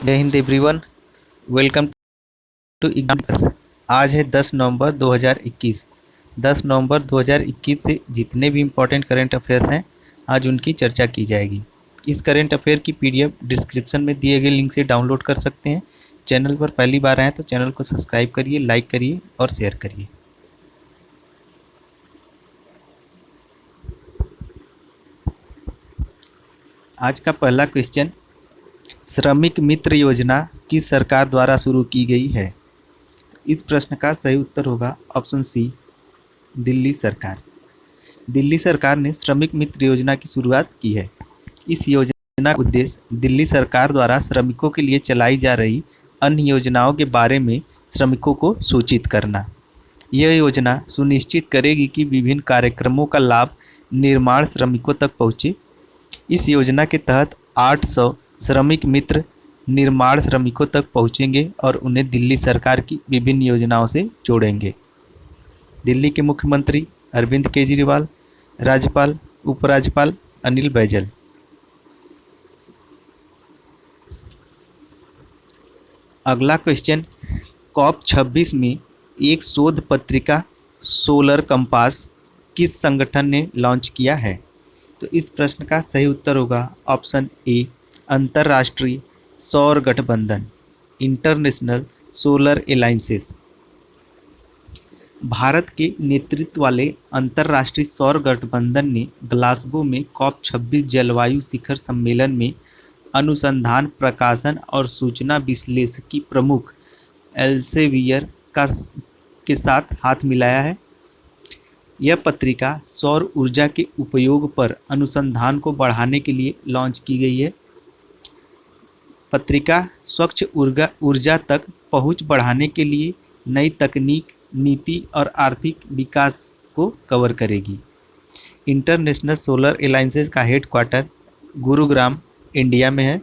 जय Hind everyone. Welcome to exam class. आज है 10 नवंबर 2021। 10 नवंबर 2021 से जितने भी इम्पोर्टेंट करंट अफेयर्स हैं आज उनकी चर्चा की जाएगी। इस करंट अफेयर की पीडीएफ डिस्क्रिप्शन में दिए गए लिंक से डाउनलोड कर सकते हैं। चैनल पर पहली बार आए तो चैनल को सब्सक्राइब करिए, लाइक करिए और शेयर करिए। आज का पहला क्वेश्चन, श्रमिक मित्र योजना किस सरकार द्वारा शुरू की गई है? इस प्रश्न का सही उत्तर होगा ऑप्शन सी, दिल्ली सरकार। दिल्ली सरकार ने श्रमिक मित्र योजना की शुरुआत की है। इस योजना का उद्देश्य दिल्ली सरकार द्वारा श्रमिकों के लिए चलाई जा रही अन्य योजनाओं के बारे में श्रमिकों को सूचित करना। यह योजना सुनिश्चित करेगी कि विभिन्न कार्यक्रमों का लाभ निर्माण श्रमिकों तक पहुँचे। इस योजना के तहत 800 श्रमिक मित्र निर्माण श्रमिकों तक पहुंचेंगे और उन्हें दिल्ली सरकार की विभिन्न योजनाओं से जोड़ेंगे। दिल्ली के मुख्यमंत्री अरविंद केजरीवाल, राज्यपाल उपराज्यपाल अनिल बैजल। अगला क्वेश्चन, कॉप 26 में एक शोध पत्रिका सोलर कंपास किस संगठन ने लॉन्च किया है? तो इस प्रश्न का सही उत्तर होगा ऑप्शन ए, अंतर्राष्ट्रीय सौर गठबंधन, इंटरनेशनल सोलर एलायंसेस। भारत के नेतृत्व वाले अंतर्राष्ट्रीय सौर गठबंधन ने ग्लासगो में कॉप 26 जलवायु शिखर सम्मेलन में अनुसंधान, प्रकाशन और सूचना विश्लेषकी प्रमुख एल्सेवियर के साथ हाथ मिलाया है। यह पत्रिका सौर ऊर्जा के उपयोग पर अनुसंधान को बढ़ाने के लिए लॉन्च की गई है। पत्रिका स्वच्छ ऊर्जा तक पहुंच बढ़ाने के लिए नई तकनीक, नीति और आर्थिक विकास को कवर करेगी। इंटरनेशनल सोलर एलायंसेस का हेडक्वार्टर गुरुग्राम, इंडिया में है।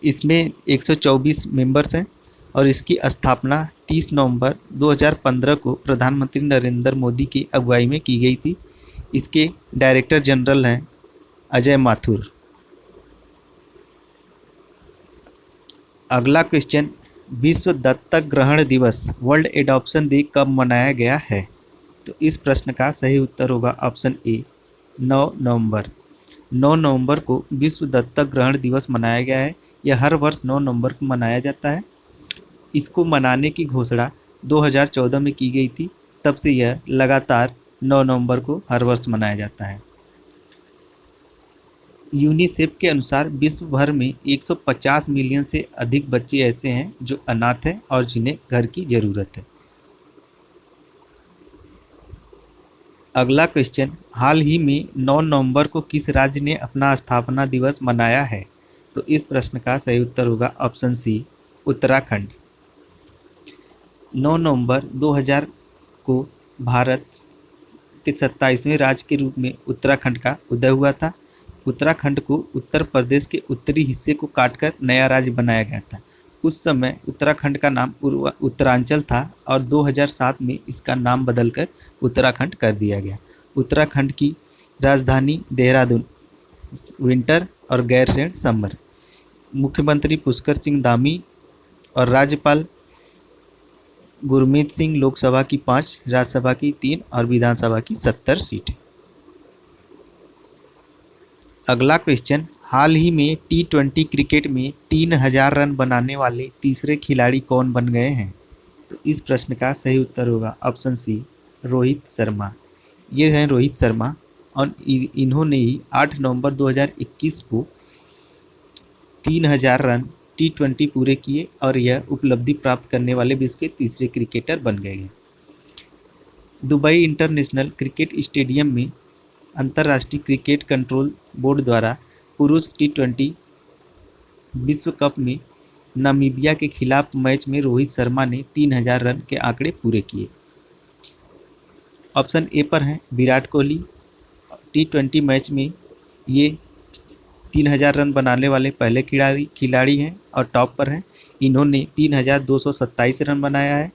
इसमें 124 मेंबर्स हैं और इसकी स्थापना 30 नवंबर 2015 को प्रधानमंत्री नरेंद्र मोदी की अगुवाई में की गई थी। इसके डायरेक्टर जनरल हैं अजय माथुर। अगला क्वेश्चन, विश्व दत्तक ग्रहण दिवस वर्ल्ड एडॉप्शन डे कब मनाया गया है? तो इस प्रश्न का सही उत्तर होगा ऑप्शन ए, 9 नवंबर। 9 नवंबर को विश्व दत्तक ग्रहण दिवस मनाया गया है। यह हर वर्ष 9 नवंबर को मनाया जाता है। इसको मनाने की घोषणा 2014 में की गई थी। तब से यह लगातार 9 नवंबर को हर वर्ष मनाया जाता है। यूनिसेफ के अनुसार विश्व भर में 150 मिलियन से अधिक बच्चे ऐसे हैं जो अनाथ हैं और जिन्हें घर की ज़रूरत है। अगला क्वेश्चन, हाल ही में 9 नवंबर को किस राज्य ने अपना स्थापना दिवस मनाया है? तो इस प्रश्न का सही उत्तर होगा ऑप्शन सी, उत्तराखंड। 9 नवंबर 2000 को भारत के 27वें राज्य के रूप में उत्तराखंड का उदय हुआ था। उत्तराखंड को उत्तर प्रदेश के उत्तरी हिस्से को काटकर नया राज्य बनाया गया था। उस समय उत्तराखंड का नाम उत्तरांचल था और 2007 में इसका नाम बदलकर उत्तराखंड कर दिया गया। उत्तराखंड की राजधानी देहरादून विंटर और गैरसैंण समर। मुख्यमंत्री पुष्कर सिंह धामी और राज्यपाल गुरमीत सिंह। लोकसभा की 5, राज्यसभा की 3 और विधानसभा की 70 सीटें। अगला क्वेश्चन, हाल ही में T20 क्रिकेट में 3000 रन बनाने वाले तीसरे खिलाड़ी कौन बन गए हैं? तो इस प्रश्न का सही उत्तर होगा ऑप्शन सी, रोहित शर्मा। ये हैं रोहित शर्मा और इन्होंने ही 8 नवंबर 2021 को 3000 रन T20 पूरे किए और यह उपलब्धि प्राप्त करने वाले विश्व के तीसरे क्रिकेटर बन गए हैं। दुबई इंटरनेशनल क्रिकेट स्टेडियम में अंतर्राष्ट्रीय क्रिकेट कंट्रोल बोर्ड द्वारा पुरुष T20 विश्व कप में नामीबिया के खिलाफ मैच में रोहित शर्मा ने 3000 रन के आंकड़े पूरे किए। ऑप्शन ए पर हैं विराट कोहली। T20 मैच में ये 3000 रन बनाने वाले पहले खिलाड़ी हैं और टॉप पर हैं। इन्होंने 3227 रन बनाया है।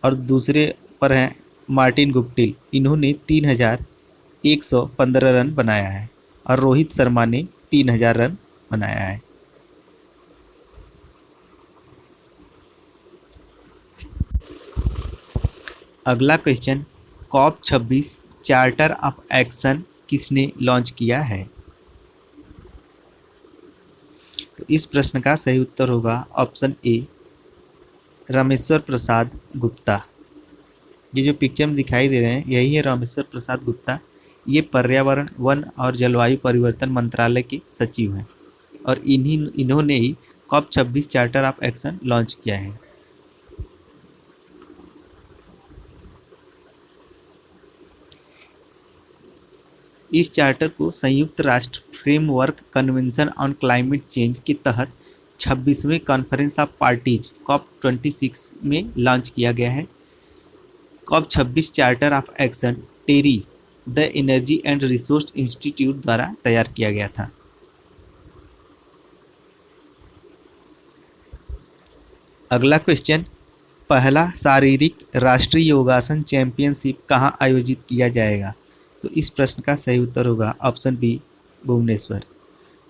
और दूसरे पर हैं मार्टिन गुप्टिल। इन्होंने 3115 रन बनाया है और रोहित शर्मा ने 3000 रन बनाया है। अगला question, COP26 charter of action किसने लॉन्च किया है? तो इस प्रश्न का सही उत्तर होगा ऑप्शन ए, रामेश्वर प्रसाद गुप्ता। ये जो पिक्चर में दिखाई दे रहे हैं यही है रामेश्वर प्रसाद गुप्ता। ये पर्यावरण, वन और जलवायु परिवर्तन मंत्रालय के सचिव हैं और इन्होंने ही COP26 charter of action launch किया है। इस चार्टर को संयुक्त राष्ट्र framework convention on climate change के तहत 26वें कॉन्फ्रेंस ऑफ पार्टीज COP26 में लॉन्च किया गया है। COP26 charter of action TERI the energy and resource institute द्वारा तैयार किया गया था। अगला क्वेश्चन, पहला शारीरिक राष्ट्रीय योगासन चैंपियनशिप कहाँ आयोजित किया जाएगा? तो इस प्रश्न का सही उत्तर होगा ऑप्शन बी, भुवनेश्वर।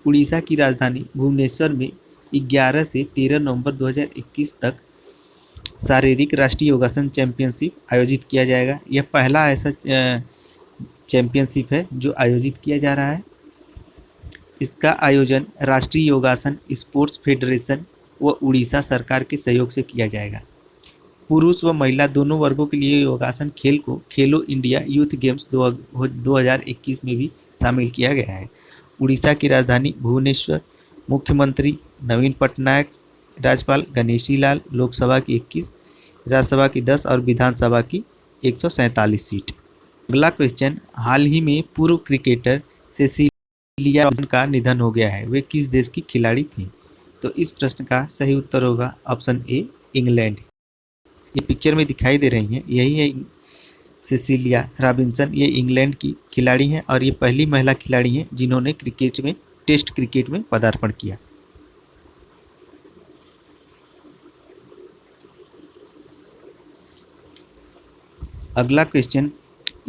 उड़ीसा की राजधानी भुवनेश्वर में 11 से 13 नवंबर 2021 तक शारीरिक राष्ट्रीय योगासन चैंपियनशिप आयोजित किया जाएगा। यह पहला ऐसा चैंपियनशिप है जो आयोजित किया जा रहा है। इसका आयोजन राष्ट्रीय योगासन स्पोर्ट्स फेडरेशन व उड़ीसा सरकार के सहयोग से किया जाएगा। पुरुष व महिला दोनों वर्गों के लिए योगासन खेल को खेलो इंडिया यूथ गेम्स 2021 में भी शामिल किया गया है। उड़ीसा की राजधानी भुवनेश्वर, मुख्यमंत्री नवीन पटनायक, राज्यपाल गणेशी लाल, लोकसभा की 21, राज्यसभा की 10 और विधानसभा की 147 सीट। अगला क्वेश्चन, हाल ही में पूर्व क्रिकेटर सेसिलिया रॉबिन्सन का निधन हो गया है, वे किस देश की खिलाड़ी थी? तो इस प्रश्न का सही उत्तर होगा ऑप्शन ए, इंग्लैंड। ये पिक्चर में दिखाई दे रही हैं यही है सेसिलिया रॉबिन्सन। ये इंग्लैंड की खिलाड़ी हैं और ये पहली महिला खिलाड़ी हैं जिन्होंने क्रिकेट में, टेस्ट क्रिकेट में पदार्पण किया। अगला क्वेश्चन,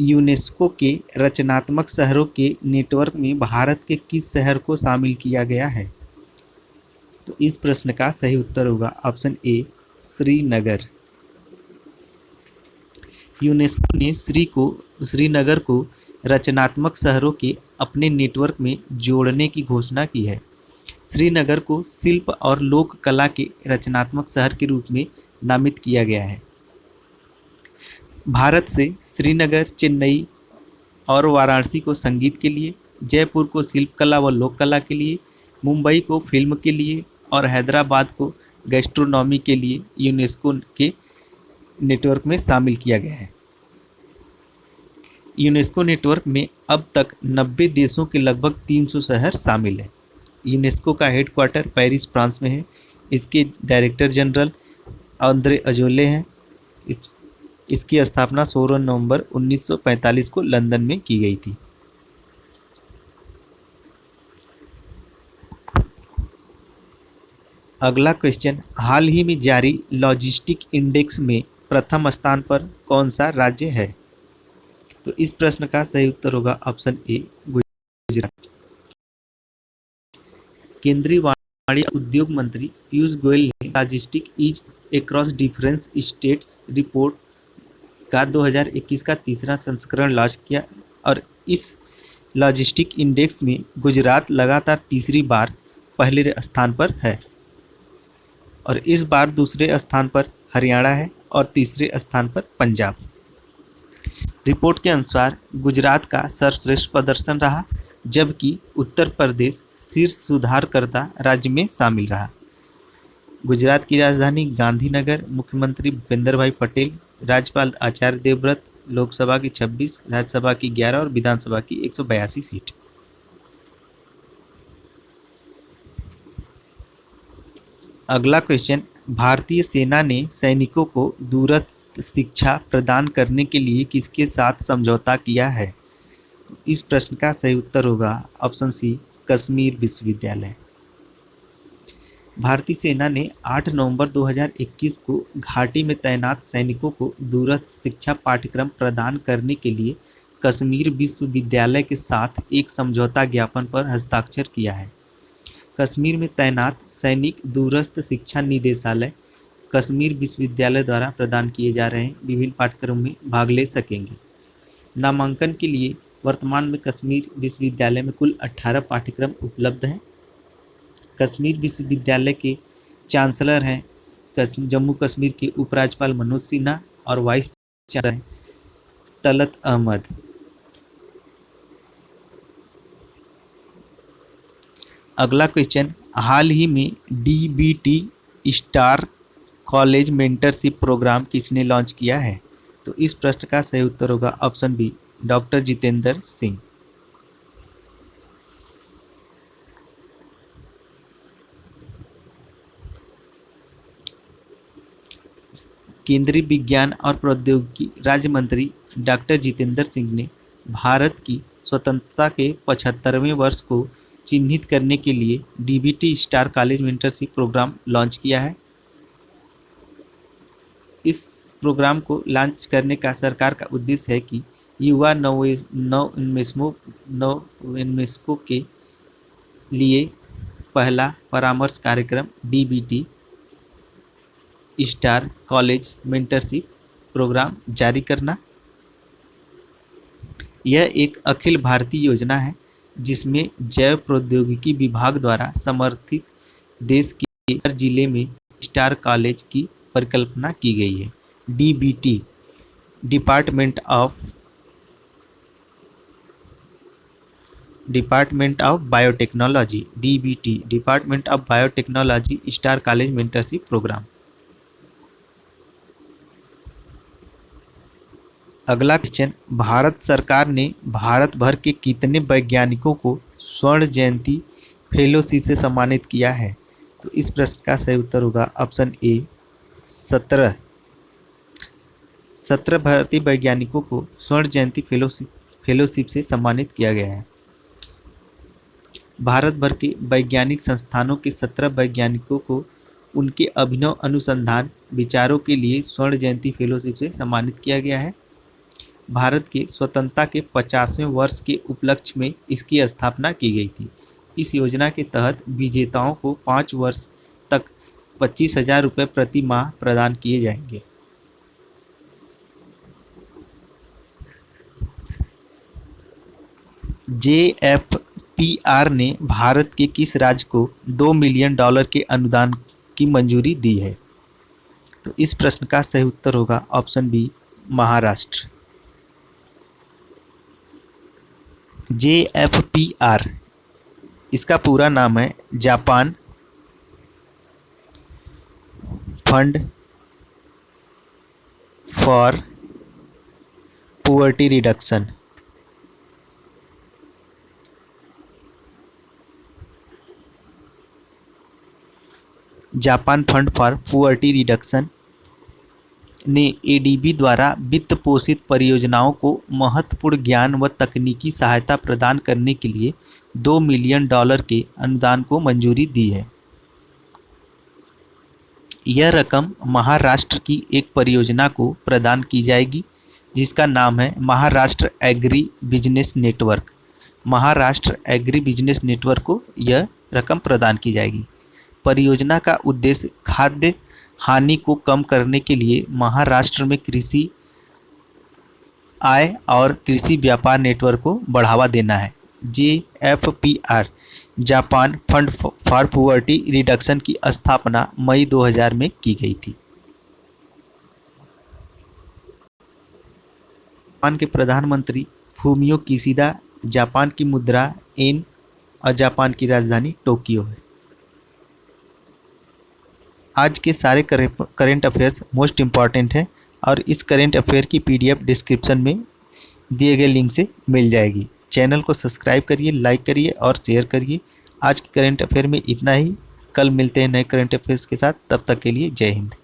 यूनेस्को के रचनात्मक शहरों के नेटवर्क में भारत के किस शहर को शामिल किया गया है? तो इस प्रश्न का सही उत्तर होगा ऑप्शन ए, श्रीनगर। यूनेस्को ने श्रीनगर को रचनात्मक शहरों के अपने नेटवर्क में जोड़ने की घोषणा की है। श्रीनगर को शिल्प और लोक कला के रचनात्मक शहर के रूप में नामित किया गया है। भारत से श्रीनगर, चेन्नई और वाराणसी को संगीत के लिए, जयपुर को शिल्पकला व लोक कला के लिए, मुंबई को फिल्म के लिए और हैदराबाद को गैस्ट्रोनॉमी के लिए यूनेस्को के नेटवर्क में शामिल किया गया है। यूनेस्को नेटवर्क में अब तक 90 देशों के लगभग 300 शहर शामिल हैं। यूनेस्को का हेडक्वार्टर पेरिस, फ्रांस में है। इसके डायरेक्टर जनरल आंद्रे अजोले हैं। इसकी स्थापना 16 नवंबर 1945 को लंदन में की गई थी। अगला क्वेश्चन, हाल ही में जारी लॉजिस्टिक इंडेक्स में प्रथम स्थान पर कौन सा राज्य है? तो इस प्रश्न का सही उत्तर होगा ऑप्शन ए, गुजरात। केंद्रीय वाणिज्य उद्योग मंत्री पीयूष गोयल ने logistic ease across difference states report का 2021 का तीसरा संस्करण लॉन्च किया और इस लॉजिस्टिक इंडेक्स में गुजरात लगातार तीसरी बार पहले स्थान पर है और इस बार दूसरे स्थान पर हरियाणा है और तीसरे स्थान पर पंजाब। रिपोर्ट के अनुसार गुजरात का सर्वश्रेष्ठ प्रदर्शन रहा, जबकि उत्तर प्रदेश शीर्ष सुधारकर्ता राज्य में शामिल रहा। गुजरात की राजधानी गांधीनगर, मुख्यमंत्री भूपेंद्र भाई पटेल, राज्यपाल आचार्य देवव्रत, लोकसभा की 26, राज्यसभा की 11 और विधानसभा की 182 सीट। अगला क्वेश्चन, भारतीय सेना ने सैनिकों को दूरस्थ शिक्षा प्रदान करने के लिए किसके साथ समझौता किया है? इस प्रश्न का सही उत्तर होगा ऑप्शन सी, कश्मीर विश्वविद्यालय। भारतीय सेना ने 8 नवंबर 2021 को घाटी में तैनात सैनिकों को दूरस्थ शिक्षा पाठ्यक्रम प्रदान करने के लिए कश्मीर विश्वविद्यालय के साथ एक समझौता ज्ञापन पर हस्ताक्षर किया है। कश्मीर में तैनात सैनिक दूरस्थ शिक्षा निदेशालय कश्मीर विश्वविद्यालय द्वारा प्रदान किए जा रहे विभिन्न पाठ्यक्रमों में भाग ले सकेंगे। नामांकन के लिए वर्तमान में कश्मीर विश्वविद्यालय में कुल 18 पाठ्यक्रम उपलब्ध हैं। कश्मीर विश्वविद्यालय के चांसलर हैं जम्मू कश्मीर के उपराज्यपाल मनोज सिन्हा और वाइस चांसलर हैं तलत अहमद। अगला क्वेश्चन, हाल ही में DBT star college mentorship program किसने लॉन्च किया है? तो इस प्रश्न का सही उत्तर होगा option B, doctor Jitendra Singh. केंद्रीय विज्ञान और प्रौद्योगिकी राज्य मंत्री डॉक्टर जितेंद्र सिंह ने भारत की स्वतंत्रता के 75वें वर्ष को चिन्हित करने के लिए DBT star college mentorship program launch किया है। इस प्रोग्राम को लॉन्च करने का सरकार का उद्देश्य है कि युवा नवोन्मेषकों के लिए पहला परामर्श कार्यक्रम DBT star college mentorship program जारी करना। यह एक अखिल भारतीय योजना है जिसमें जैव प्रौद्योगिकी विभाग द्वारा समर्थित देश के हर जिले में स्टार कॉलेज की परिकल्पना की गई है। DBT department of biotechnology DBT department of biotechnology star college mentorship program. अगला क्वेश्चन, भारत सरकार ने भारत भर के कितने वैज्ञानिकों को स्वर्ण जयंती फेलोशिप से सम्मानित किया है? तो इस प्रश्न का सही उत्तर होगा ऑप्शन ए, 17 भारतीय वैज्ञानिकों को स्वर्ण जयंती फेलोशिप से सम्मानित किया गया है। भारत भर के वैज्ञानिक संस्थानों के 17 वैज्ञानिकों को उनके अभिनव अनुसंधान विचारों के लिए स्वर्ण जयंती फेलोशिप से सम्मानित किया गया है। भारत के स्वतंत्रता के 50वें वर्ष के उपलक्ष्य में इसकी स्थापना की गई थी। इस योजना के तहत विजेताओं को 5 वर्ष तक 25,000 रुपये प्रति माह प्रदान किए जाएंगे। JFPR ने भारत के किस राज्य को $2 मिलियन के अनुदान की मंजूरी दी है? तो इस प्रश्न का सही उत्तर होगा ऑप्शन बी, महाराष्ट्र। JFPR इसका पूरा नाम है Japan fund for poverty reduction. Japan fund for poverty reduction ने ADB द्वारा वित्त पोषित परियोजनाओं को महत्वपूर्ण ज्ञान व तकनीकी सहायता प्रदान करने के लिए $2 मिलियन के अनुदान को मंजूरी दी है। यह रकम महाराष्ट्र की एक परियोजना को प्रदान की जाएगी जिसका नाम है Maharashtra agri business network. Maharashtra agri business network को यह रकम प्रदान की जाएगी। परियोजना का उद्देश्य खाद्य हानि को कम करने के लिए महाराष्ट्र में कृषि आय और कृषि व्यापार नेटवर्क को बढ़ावा देना है। JFPR Japan fund for poverty reduction की स्थापना मई 2000 में की गई थी। जापान के प्रधानमंत्री फूमियो किशिदा, जापान की मुद्रा येन और जापान की राजधानी टोक्यो है। आज के सारे करेंट अफेयर्स मोस्ट इम्पॉर्टेंट हैं और इस करेंट अफेयर की PDF डिस्क्रिप्शन में दिए गए लिंक से मिल जाएगी। चैनल को सब्सक्राइब करिए, लाइक करिए और शेयर करिए। आज के करेंट अफेयर में इतना ही। कल मिलते हैं नए करेंट अफेयर्स के साथ। तब तक के लिए जय हिंद।